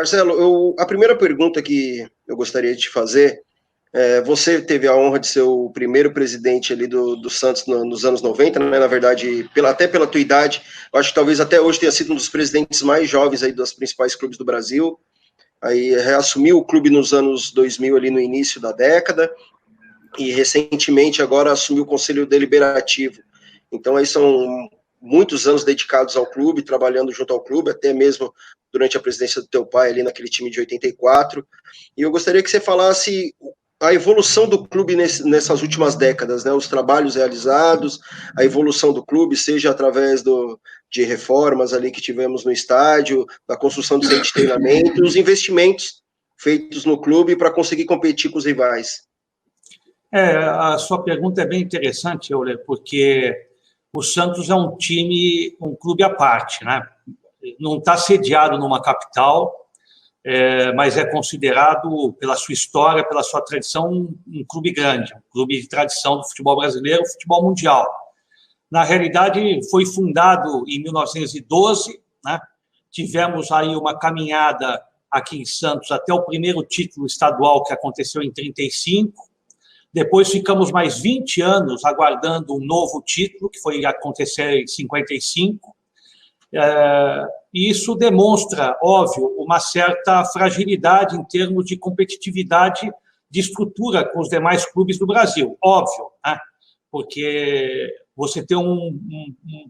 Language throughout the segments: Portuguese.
Marcelo, a primeira pergunta que eu gostaria de te fazer, você teve a honra de ser o primeiro presidente ali do Santos nos anos 90, né? Na verdade, até pela tua idade, eu acho que talvez até hoje tenha sido um dos presidentes mais jovens aí dos principais clubes do Brasil. Aí reassumiu o clube nos anos 2000, ali no início da década, e recentemente agora assumiu o Conselho Deliberativo. Então aí são muitos anos dedicados ao clube, trabalhando junto ao clube, até mesmo durante a presidência do teu pai ali naquele time de 84. E eu gostaria que você falasse a evolução do clube nessas últimas décadas, né? Os trabalhos realizados, a evolução do clube, seja através de reformas ali que tivemos no estádio, da construção de centro de treinamento, os investimentos feitos no clube para conseguir competir com os rivais. A sua pergunta é bem interessante, Euler, porque o Santos é um clube à parte, né? Não está sediado numa capital, mas é considerado, pela sua história, pela sua tradição, um clube grande, um clube de tradição do futebol brasileiro, futebol mundial. Na realidade, foi fundado em 1912, né? Tivemos aí uma caminhada aqui em Santos até o primeiro título estadual, que aconteceu em 1935. Depois ficamos mais 20 anos aguardando um novo título, que foi acontecer em 1955. E isso demonstra, óbvio, uma certa fragilidade em termos de competitividade de estrutura com os demais clubes do Brasil, óbvio, né? Porque você tem um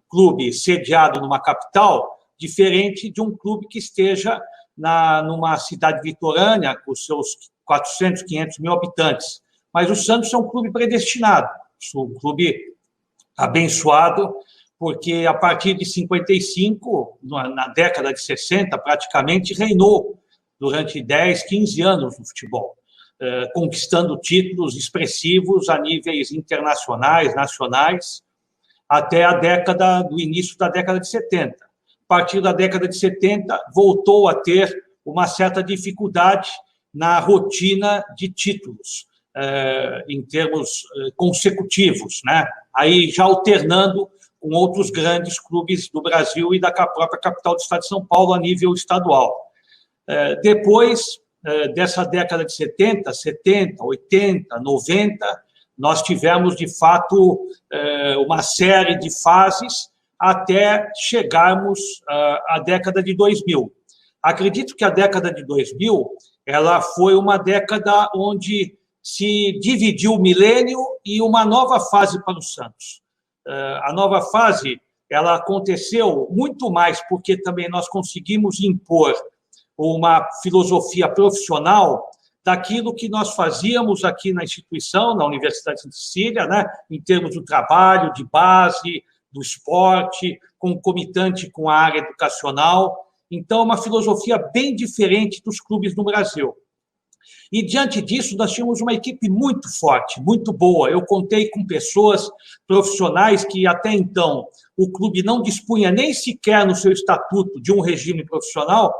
clube sediado numa capital diferente de um clube que esteja numa cidade litorânea com seus 400, 500 mil habitantes. Mas o Santos é um clube predestinado, um clube abençoado, porque a partir de 55, na década de 60, praticamente reinou durante 10, 15 anos no futebol, conquistando títulos expressivos a níveis internacionais, nacionais, até do início da década de 70. A partir da década de 70, voltou a ter uma certa dificuldade na rotina de títulos, em termos consecutivos, né? Aí já alternando com outros grandes clubes do Brasil e da própria capital do estado de São Paulo a nível estadual. Depois dessa década de 70, 80, 90, nós tivemos, de fato, uma série de fases até chegarmos à década de 2000. Acredito que a década de 2000 ela foi uma década onde se dividiu o milênio e uma nova fase para o Santos. A nova fase ela aconteceu muito mais porque também nós conseguimos impor uma filosofia profissional daquilo que nós fazíamos aqui na instituição, na Universidade de Sicília, né, em termos do trabalho de base, do esporte, concomitante com a área educacional. Então, uma filosofia bem diferente dos clubes no Brasil. E, diante disso, nós tínhamos uma equipe muito forte, muito boa. Eu contei com pessoas profissionais que, até então, o clube não dispunha nem sequer no seu estatuto de um regime profissional,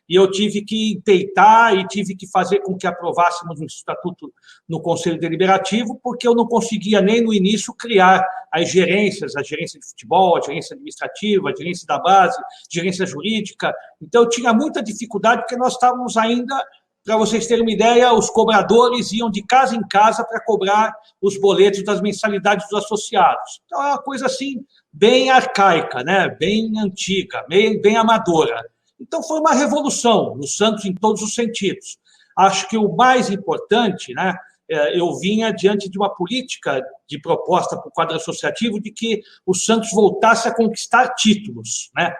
e eu tive que empeitar e tive que fazer com que aprovássemos um estatuto no Conselho Deliberativo, porque eu não conseguia nem no início criar as gerências, a gerência de futebol, a gerência administrativa, a gerência da base, a gerência jurídica. Então, eu tinha muita dificuldade, porque nós estávamos ainda, para vocês terem uma ideia, os cobradores iam de casa em casa para cobrar os boletos das mensalidades dos associados. Então, é uma coisa assim, bem arcaica, né? Bem antiga, bem amadora. Então, foi uma revolução no Santos em todos os sentidos. Acho que o mais importante, né, eu vinha diante de uma política de proposta para o quadro associativo de que o Santos voltasse a conquistar títulos, né?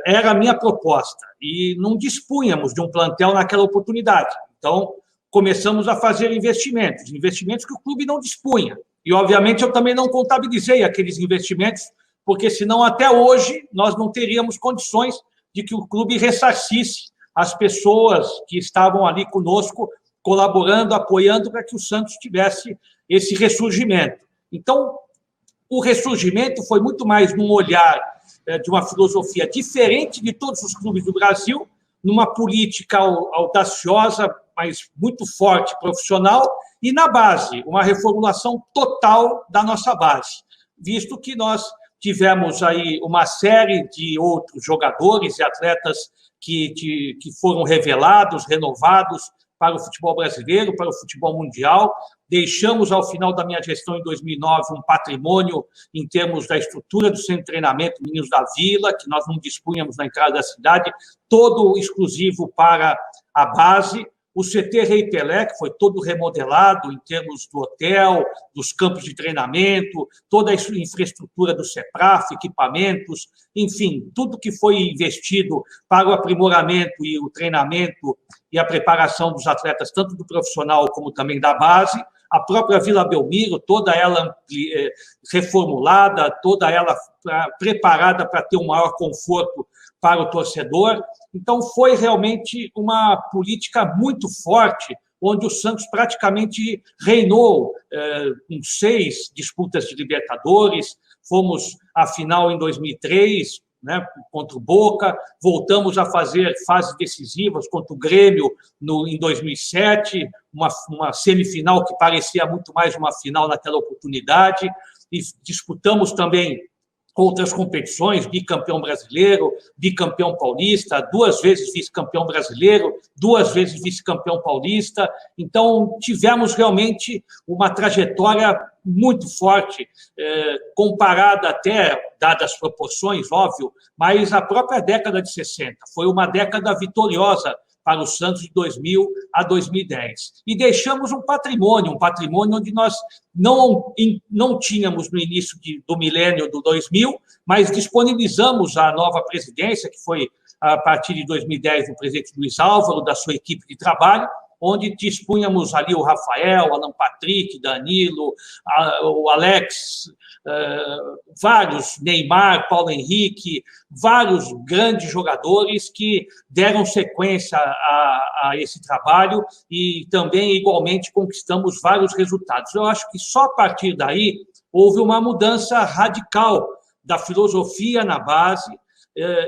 Era a minha proposta. E não dispunhamos de um plantel naquela oportunidade. Então, começamos a fazer investimentos que o clube não dispunha. E, obviamente, eu também não contabilizei aqueles investimentos, porque, senão, até hoje, nós não teríamos condições de que o clube ressarcisse as pessoas que estavam ali conosco, colaborando, apoiando para que o Santos tivesse esse ressurgimento. Então, o ressurgimento foi muito mais num olhar de uma filosofia diferente de todos os clubes do Brasil, numa política audaciosa, mas muito forte, profissional, e na base, uma reformulação total da nossa base, visto que nós tivemos aí uma série de outros jogadores e atletas que foram revelados, renovados para o futebol brasileiro, para o futebol mundial. Deixamos, ao final da minha gestão, em 2009, um patrimônio em termos da estrutura do centro de treinamento Meninos da Vila, que nós não dispunhamos na entrada da cidade, todo exclusivo para a base. O CT Rei Pelé, que foi todo remodelado em termos do hotel, dos campos de treinamento, toda a infraestrutura do CEPRAF, equipamentos, enfim, tudo que foi investido para o aprimoramento e o treinamento e a preparação dos atletas, tanto do profissional como também da base. A própria Vila Belmiro, toda ela reformulada, toda ela preparada para ter um maior conforto para o torcedor. Então, foi realmente uma política muito forte, onde o Santos praticamente reinou com 6 disputas de Libertadores. Fomos à final em 2003, né, contra o Boca, voltamos a fazer fases decisivas contra o Grêmio em 2007, uma semifinal que parecia muito mais uma final naquela oportunidade, e disputamos também outras competições, bicampeão brasileiro, bicampeão paulista, 2 vezes vice-campeão brasileiro, 2 vezes vice-campeão paulista. Então, tivemos realmente uma trajetória muito forte, comparada até, dadas as proporções, óbvio, mas a própria década de 60 foi uma década vitoriosa para o Santos de 2000 a 2010. E deixamos um patrimônio onde nós não tínhamos no início do milênio do 2000, mas disponibilizamos a nova presidência, que foi a partir de 2010 do presidente Luiz Álvaro, da sua equipe de trabalho, onde dispunhamos ali o Rafael, Alan Patrick, Danilo, o Alex, vários, Neymar, Paulo Henrique, vários grandes jogadores que deram sequência a esse trabalho e também, igualmente, conquistamos vários resultados. Eu acho que só a partir daí houve uma mudança radical da filosofia na base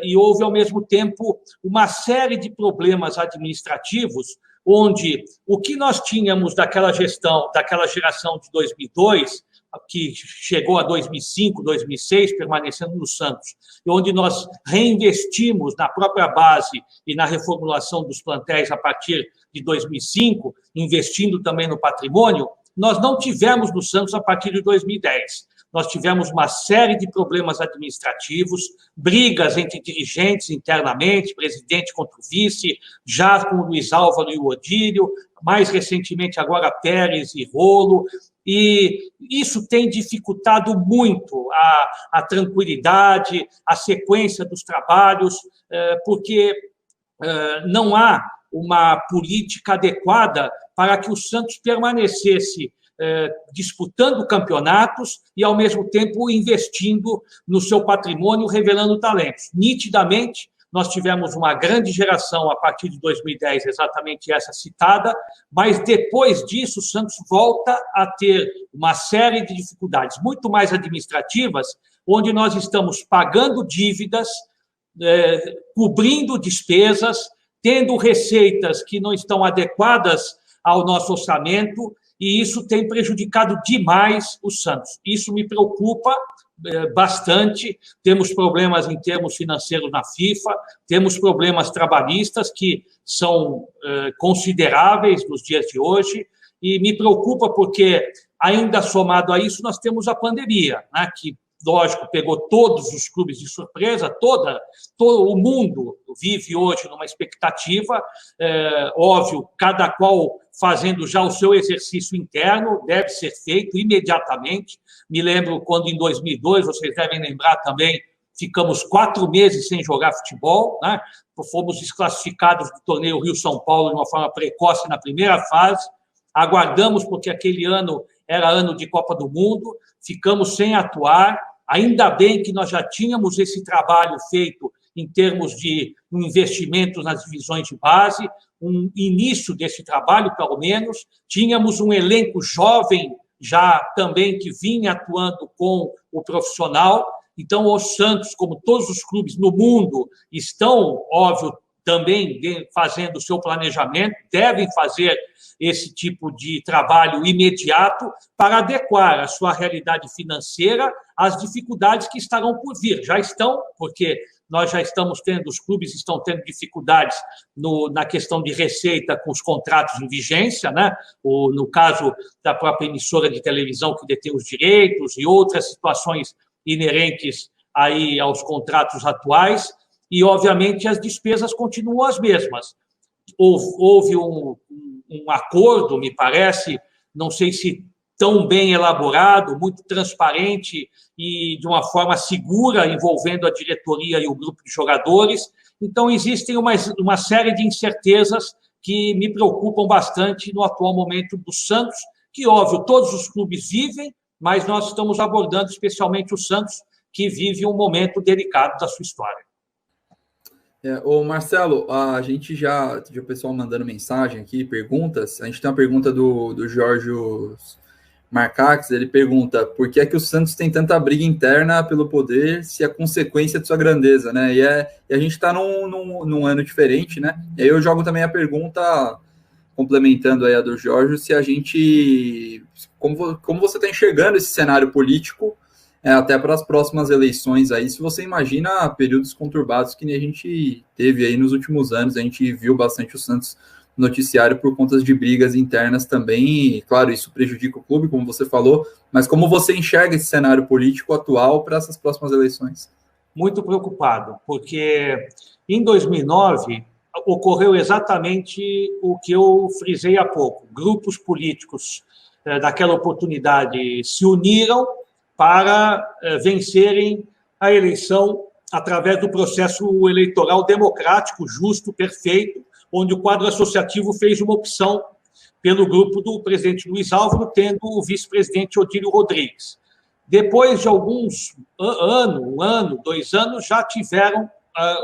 e houve, ao mesmo tempo, uma série de problemas administrativos onde o que nós tínhamos daquela geração de 2002, que chegou a 2005, 2006, permanecendo no Santos, e onde nós reinvestimos na própria base e na reformulação dos plantéis a partir de 2005, investindo também no patrimônio, nós não tivemos no Santos a partir de 2010. Nós tivemos uma série de problemas administrativos, brigas entre dirigentes internamente, presidente contra o vice, já com o Luiz Álvaro e o Odílio, mais recentemente agora Pérez e Rolo, e isso tem dificultado muito a tranquilidade, a sequência dos trabalhos, porque não há uma política adequada para que o Santos permanecesse disputando campeonatos e, ao mesmo tempo, investindo no seu patrimônio, revelando talentos. Nitidamente, nós tivemos uma grande geração a partir de 2010, exatamente essa citada, mas depois disso o Santos volta a ter uma série de dificuldades, muito mais administrativas, onde nós estamos pagando dívidas, cobrindo despesas, tendo receitas que não estão adequadas ao nosso orçamento, e isso tem prejudicado demais o Santos. Isso me preocupa bastante. Temos problemas em termos financeiros na FIFA, temos problemas trabalhistas que são consideráveis nos dias de hoje, e me preocupa porque, ainda somado a isso, nós temos a pandemia, né, que, lógico, pegou todos os clubes de surpresa, todo o mundo vive hoje numa expectativa, óbvio, cada qual fazendo já o seu exercício interno, deve ser feito imediatamente. Me lembro quando, em 2002, vocês devem lembrar também, ficamos 4 meses sem jogar futebol, né? Fomos desclassificados do torneio Rio-São Paulo de uma forma precoce na primeira fase, aguardamos porque aquele ano era ano de Copa do Mundo, ficamos sem atuar, ainda bem que nós já tínhamos esse trabalho feito em termos de investimentos nas divisões de base, um início desse trabalho, pelo menos, tínhamos um elenco jovem já também que vinha atuando com o profissional. Então, o Santos, como todos os clubes no mundo, estão, óbvio, também fazendo o seu planejamento, devem fazer esse tipo de trabalho imediato para adequar a sua realidade financeira às dificuldades que estarão por vir. Já estão, porque nós já estamos tendo, os clubes estão tendo dificuldades na questão de receita com os contratos em vigência, né? No caso da própria emissora de televisão que detém os direitos e outras situações inerentes aí aos contratos atuais, e, obviamente, as despesas continuam as mesmas. Houve um acordo, me parece, não sei se tão bem elaborado, muito transparente e de uma forma segura, envolvendo a diretoria e o grupo de jogadores. Então, existem uma série de incertezas que me preocupam bastante no atual momento do Santos, que, óbvio, todos os clubes vivem, mas nós estamos abordando especialmente o Santos, que vive um momento delicado da sua história. Ô Marcelo, a gente já o pessoal mandando mensagem aqui, perguntas. A gente tem uma pergunta do Jorge Marcax. Ele pergunta por que é que o Santos tem tanta briga interna pelo poder se é consequência de sua grandeza, né? E a gente está num ano diferente, né? E aí eu jogo também a pergunta, complementando aí a do Jorge, se a gente... Como você está enxergando esse cenário político até para as próximas eleições aí, se você imagina períodos conturbados que nem a gente teve aí nos últimos anos. A gente viu bastante o Santos no noticiário por conta de brigas internas também, e, claro, isso prejudica o clube, como você falou, mas como você enxerga esse cenário político atual para essas próximas eleições? Muito preocupado, porque em 2009 ocorreu exatamente o que eu frisei há pouco. Grupos políticos daquela oportunidade se uniram para vencerem a eleição através do processo eleitoral democrático, justo, perfeito, onde o quadro associativo fez uma opção pelo grupo do presidente Luiz Álvaro, tendo o vice-presidente Odílio Rodrigues. Depois de alguns anos, 2 anos, já tiveram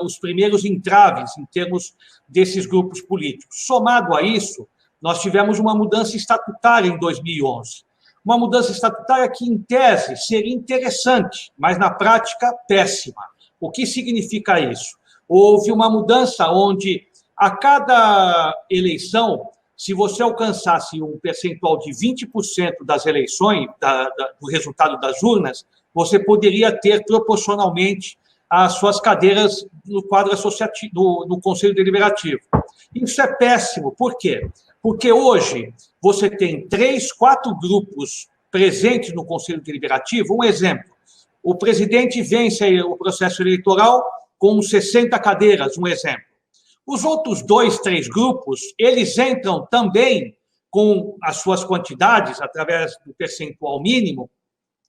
os primeiros entraves em termos desses grupos políticos. Somado a isso, nós tivemos uma mudança estatutária em 2011. Uma mudança estatutária que, em tese, seria interessante, mas, na prática, péssima. O que significa isso? Houve uma mudança onde, a cada eleição, se você alcançasse um percentual de 20% das eleições, do resultado das urnas, você poderia ter, proporcionalmente, as suas cadeiras no quadro associativo, no Conselho Deliberativo. Isso é péssimo. Por quê? Porque hoje você tem 3, 4 grupos presentes no Conselho Deliberativo. Um exemplo, o presidente vence o processo eleitoral com 60 cadeiras, um exemplo. Os outros 2, 3 grupos, eles entram também com as suas quantidades, através do percentual mínimo,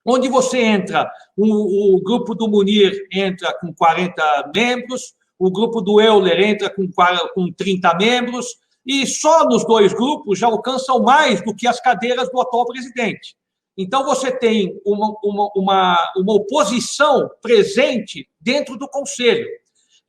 onde você entra, o grupo do Munir entra com 40 membros, o grupo do Euler entra com 30 membros, e só nos 2 grupos já alcançam mais do que as cadeiras do atual presidente. Então, você tem uma oposição presente dentro do Conselho.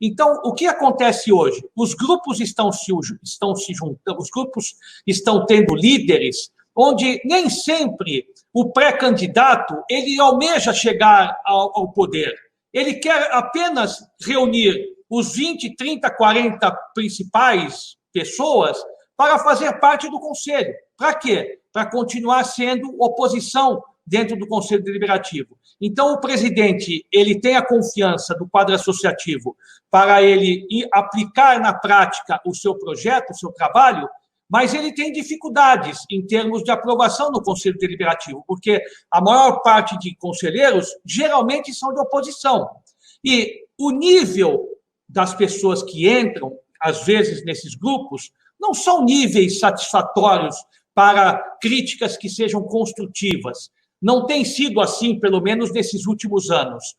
Então, o que acontece hoje? Os grupos estão se juntando, os grupos estão tendo líderes, onde nem sempre o pré-candidato ele almeja chegar ao poder. Ele quer apenas reunir os 20, 30, 40 principais pessoas para fazer parte do Conselho. Para quê? Para continuar sendo oposição dentro do Conselho Deliberativo. Então, o presidente ele tem a confiança do quadro associativo para ele aplicar na prática o seu projeto, o seu trabalho, mas ele tem dificuldades em termos de aprovação no Conselho Deliberativo, porque a maior parte de conselheiros geralmente são de oposição. E o nível das pessoas que entram, às vezes, nesses grupos, não são níveis satisfatórios para críticas que sejam construtivas. Não tem sido assim, pelo menos nesses últimos anos.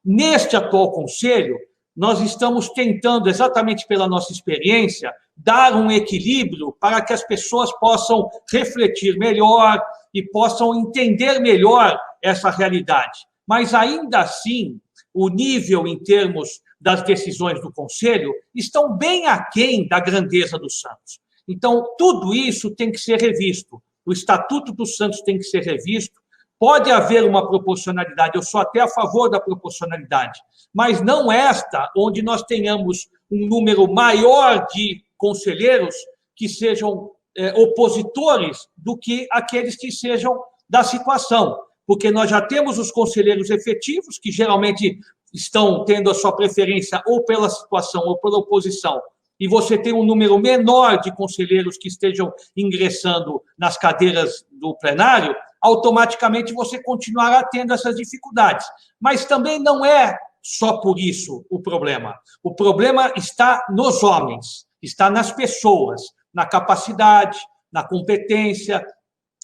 Neste atual Conselho, nós estamos tentando, exatamente pela nossa experiência, dar um equilíbrio para que as pessoas possam refletir melhor e possam entender melhor essa realidade. Mas, ainda assim, o nível em termos das decisões do Conselho estão bem aquém da grandeza do Santos. Então, tudo isso tem que ser revisto. O Estatuto do Santos tem que ser revisto Pode haver uma proporcionalidade, eu sou até a favor da proporcionalidade, mas não esta, onde nós tenhamos um número maior de conselheiros que sejam opositores do que aqueles que sejam da situação, porque nós já temos os conselheiros efetivos, que geralmente estão tendo a sua preferência ou pela situação ou pela oposição, e você tem um número menor de conselheiros que estejam ingressando nas cadeiras do plenário, automaticamente você continuará tendo essas dificuldades. Mas também não é só por isso o problema. O problema está nos homens, está nas pessoas, na capacidade, na competência,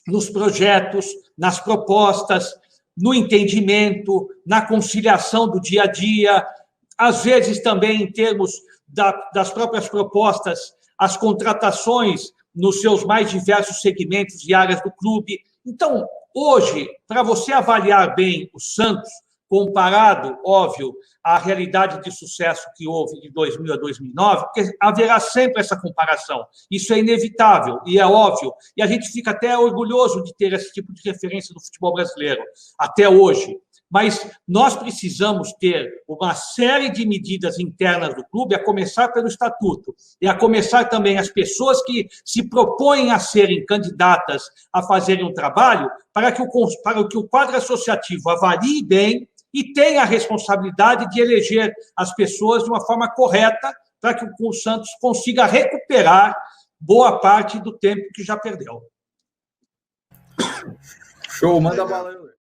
nos projetos, nas propostas, no entendimento, na conciliação do dia a dia, às vezes também em termos das próprias propostas, as contratações nos seus mais diversos segmentos e áreas do clube. Então, hoje, para você avaliar bem o Santos, comparado, óbvio, à realidade de sucesso que houve de 2000 a 2009, porque haverá sempre essa comparação. Isso é inevitável e é óbvio. E a gente fica até orgulhoso de ter esse tipo de referência no futebol brasileiro, até hoje. Mas nós precisamos ter uma série de medidas internas do clube, a começar pelo estatuto, e a começar também as pessoas que se propõem a serem candidatas a fazerem um trabalho, para que o quadro associativo avalie bem e tenha a responsabilidade de eleger as pessoas de uma forma correta, para que o Santos consiga recuperar boa parte do tempo que já perdeu. Show, manda bala aí.